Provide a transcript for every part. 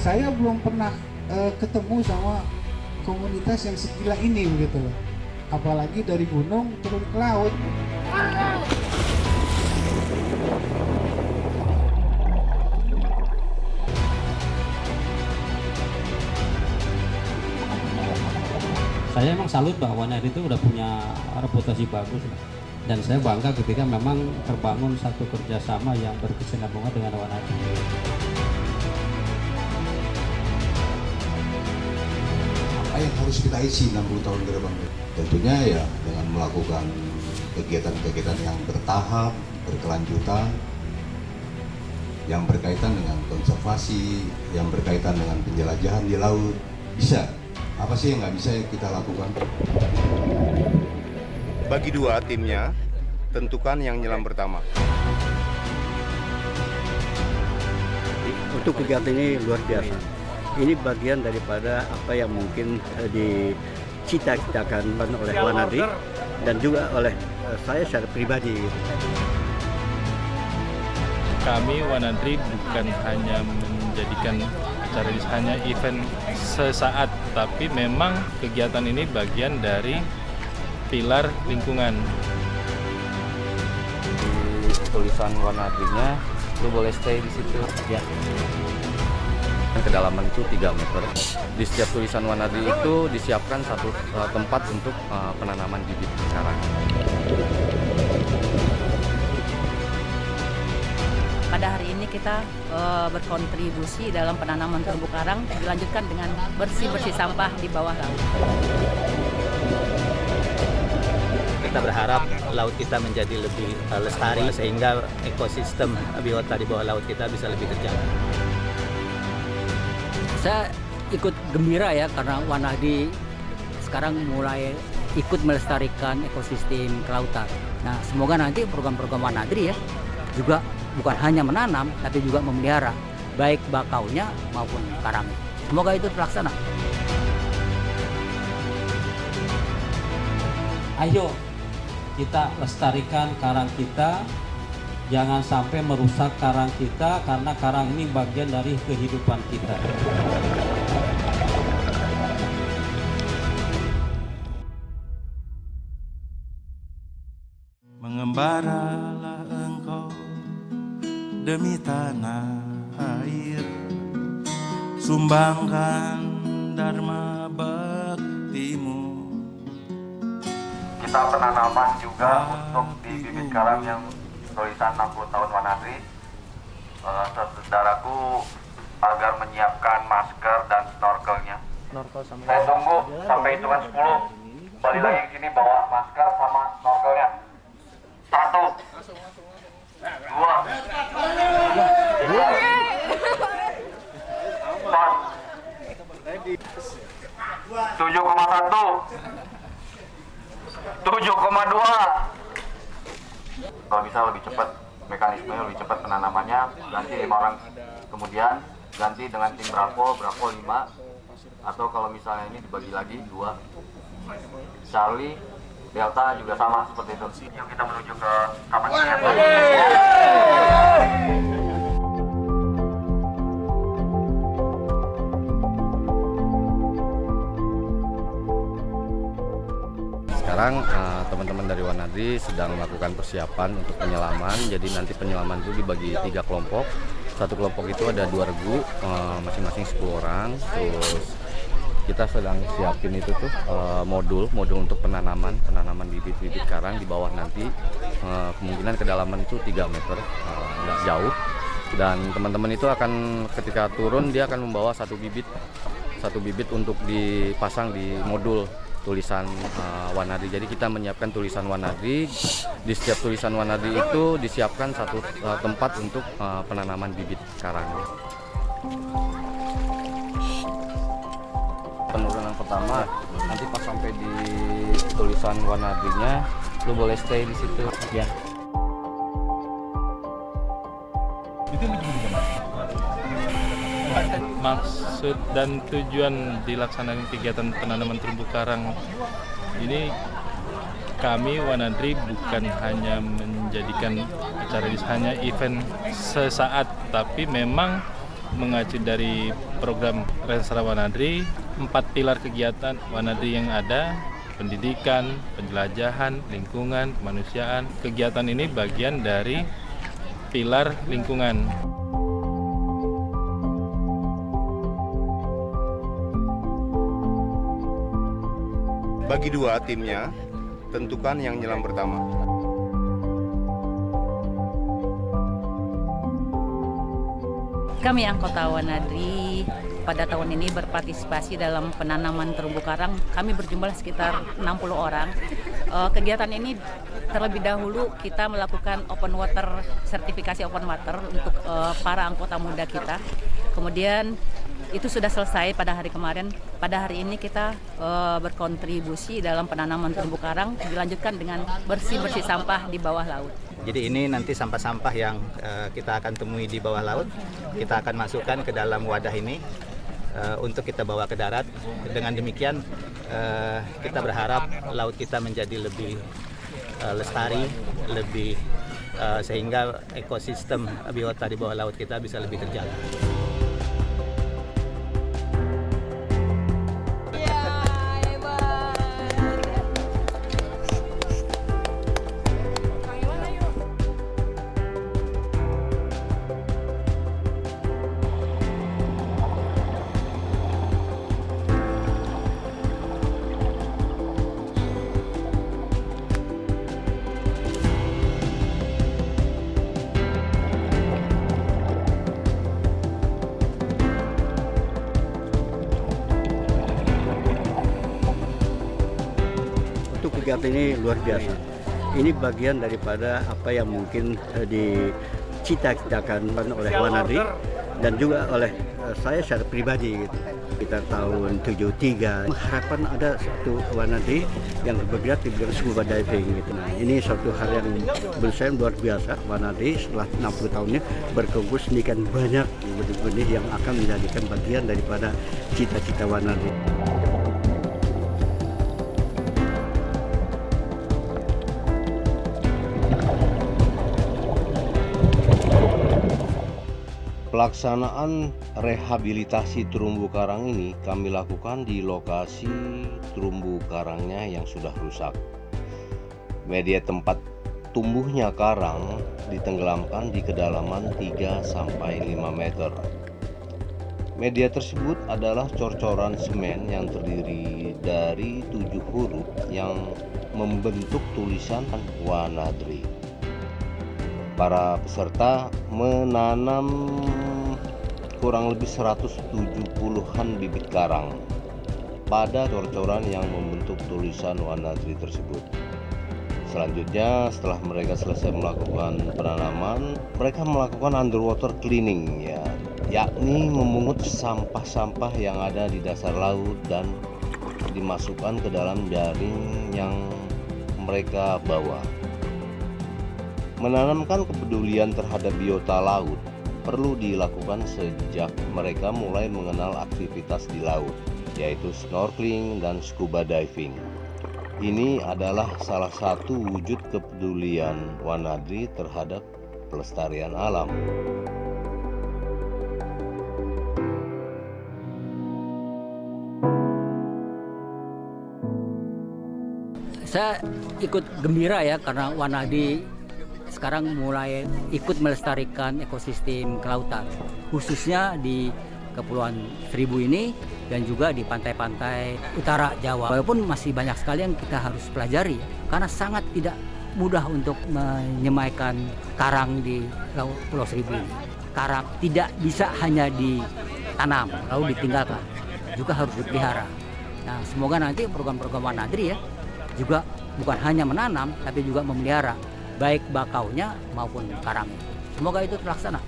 Saya belum pernah ketemu sama komunitas yang segila ini begitu loh. Apalagi dari gunung turun ke laut. Saya emang salut bahwa Wanadri itu udah punya reputasi bagus, dan saya bangga ketika memang terbangun satu kerjasama yang berkesinambungan dengan Wanadri. Apa yang harus kita isi 60 tahun ke depan? Tentunya ya dengan melakukan kegiatan-kegiatan yang bertahap, berkelanjutan, yang berkaitan dengan konservasi, yang berkaitan dengan penjelajahan di laut. Bisa. Apa sih yang nggak bisa kita lakukan? Bagi dua timnya, tentukan yang nyelam pertama. Untuk kegiatan ini luar biasa. Ini bagian daripada apa yang mungkin dicita-citakan oleh Wanadri dan juga oleh saya secara pribadi. Kami Wanadri bukan hanya menjadikan acara ini hanya event sesaat, tapi memang kegiatan ini bagian dari pilar lingkungan. Di tulisan Wanadrinya, lu boleh stay di situ. Ya. Kedalaman itu 3 meter. Di setiap tulisan Wanadri itu disiapkan satu tempat untuk penanaman bibit karang. Pada hari ini kita berkontribusi dalam penanaman terumbu karang, dilanjutkan dengan bersih-bersih sampah di bawah laut. Kita berharap laut kita menjadi lebih lestari sehingga ekosistem biota di bawah laut kita bisa lebih terjaga. Saya ikut gembira ya karena Wanadri sekarang mulai ikut melestarikan ekosistem kelautan. Nah, semoga nanti program-program Wanadri ya juga bukan hanya menanam, tapi juga memelihara, baik bakaunya maupun karangnya. Semoga itu terlaksana. Ayo kita lestarikan karang kita, jangan sampai merusak karang kita, karena karang ini bagian dari kehidupan kita. Mengembaralah engkau demi tanah air, sumbangkan dharma baktimu. Kita penanaman juga untuk di bibit karang yang tulisan 60 tahun Wanadri. Saudaraku agar menyiapkan masker dan snorkelnya. Saya tunggu sampai hitungan 10. Balik lagi ke sini bawa masker sama snorkelnya. 1, 2, 7,1, 7,2. Kalau bisa lebih cepat mekanismenya, lebih cepat penanamannya, ganti 5 orang kemudian ganti dengan tim Bravo 5, atau kalau misalnya ini dibagi lagi 2, Charlie Delta juga sama seperti itu. Yuk kita menuju ke kapal ini. Sekarang teman-teman dari Wanadri sedang melakukan persiapan untuk penyelaman. Jadi nanti penyelaman itu dibagi 3 kelompok. Satu kelompok itu ada 2 regu, masing-masing 10 orang. Terus kita sedang siapin itu tuh modul untuk penanaman bibit-bibit karang di bawah nanti. Kemungkinan kedalaman itu 3 meter, nggak jauh. Dan teman-teman itu akan ketika turun dia akan membawa satu bibit untuk dipasang di modul tulisan Wanadri. Jadi kita menyiapkan tulisan Wanadri. Di setiap tulisan Wanadri itu disiapkan satu tempat untuk penanaman bibit karang. Penurunan pertama, nanti pas sampai di tulisan Wanadrinya, lu boleh stay di situ. Ya. Maksud dan tujuan dilaksanakan kegiatan penanaman terumbu karang ini, kami Wanadri bukan hanya menjadikan acara ini hanya event sesaat, tapi memang mengacu dari program Renstra Wanadri, 4 pilar kegiatan Wanadri yang ada, pendidikan, penjelajahan, lingkungan, kemanusiaan. Kegiatan ini bagian dari pilar lingkungan. Bagi dua timnya, tentukan yang nyelam pertama. Kami anggota Wanadri pada tahun ini berpartisipasi dalam penanaman terumbu karang. Kami berjumlah sekitar 60 orang. Kegiatan ini terlebih dahulu kita melakukan open water, sertifikasi open water untuk para anggota muda kita. Kemudian itu sudah selesai pada hari kemarin. Pada hari ini kita berkontribusi dalam penanaman terumbu karang, dilanjutkan dengan bersih-bersih sampah di bawah laut. Jadi ini nanti sampah-sampah yang kita akan temui di bawah laut, kita akan masukkan ke dalam wadah ini untuk kita bawa ke darat. Dengan demikian kita berharap laut kita menjadi lebih lestari, lebih sehingga ekosistem biota di bawah laut kita bisa lebih terjaga. Kegiatan ini luar biasa. Ini bagian daripada apa yang mungkin dicita-citakan oleh Wanadri dan juga oleh saya secara pribadi. Gitu. Kita tahun 73 mengharapkan ada satu Wanadri yang bergerak di bidang scuba diving. Gitu. Nah, ini suatu hal yang menurut saya luar biasa. Wanadri setelah 60 tahunnya berkontribusi sendirikan banyak benih-benih yang akan menjadikan bagian daripada cita-cita Wanadri. Pelaksanaan rehabilitasi terumbu karang ini kami lakukan di lokasi terumbu karangnya yang sudah rusak. Media tempat tumbuhnya karang ditenggelamkan di kedalaman 3-5 meter. Media tersebut adalah cor-coran semen yang terdiri dari 7 huruf yang membentuk tulisan Wanadri. Para peserta menanam kurang lebih 170-an bibit karang pada cor-coran yang membentuk tulisan Wanadri tersebut. Selanjutnya, setelah mereka selesai melakukan penanaman, mereka melakukan underwater cleaning, yakni memungut sampah-sampah yang ada di dasar laut dan dimasukkan ke dalam jaring yang mereka bawa. Menanamkan kepedulian terhadap biota laut perlu dilakukan sejak mereka mulai mengenal aktivitas di laut, yaitu snorkeling dan scuba diving. Ini adalah salah satu wujud kepedulian Wanadri terhadap pelestarian alam. Saya ikut gembira ya karena Wanadri sekarang mulai ikut melestarikan ekosistem kelautan, khususnya di Kepulauan Seribu ini dan juga di pantai-pantai utara Jawa. Walaupun masih banyak sekali yang kita harus pelajari, karena sangat tidak mudah untuk menyemaikan karang di Pulau Seribu ini. Karang tidak bisa hanya ditanam lalu ditinggalkan, juga harus dipelihara. Nah, semoga nanti program-program Wanadri ya juga bukan hanya menanam tapi juga memelihara baik bakaunya maupun karangnya. Semoga itu terlaksana.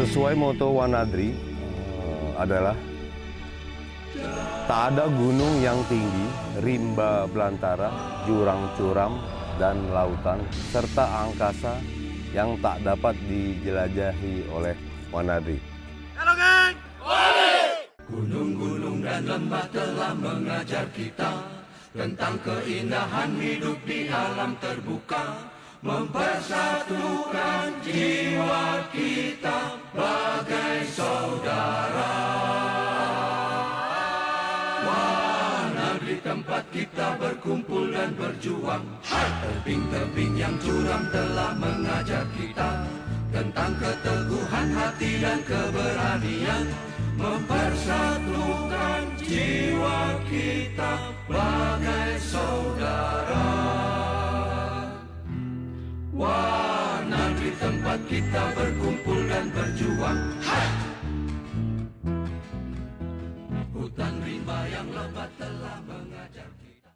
Sesuai moto Wanadri adalah tak ada gunung yang tinggi, rimba belantara, jurang curam, dan lautan, serta angkasa yang tak dapat dijelajahi oleh Wanadri. Halo geng! Gunung-gunung dan lembah telah mengajar kita tentang keindahan hidup di alam terbuka, mempersatukan jiwa kita bagai saudara. Wanadri tempat kita berkumpul dan berjuang. Tebing-tebing yang curam telah mengajar kita tentang keteguhan hati dan keberanian, mempersatukan jiwa kita bagai saudara. Wanadri tempat kita berkumpul dan berjuang. Hutan rimba yang lebat telah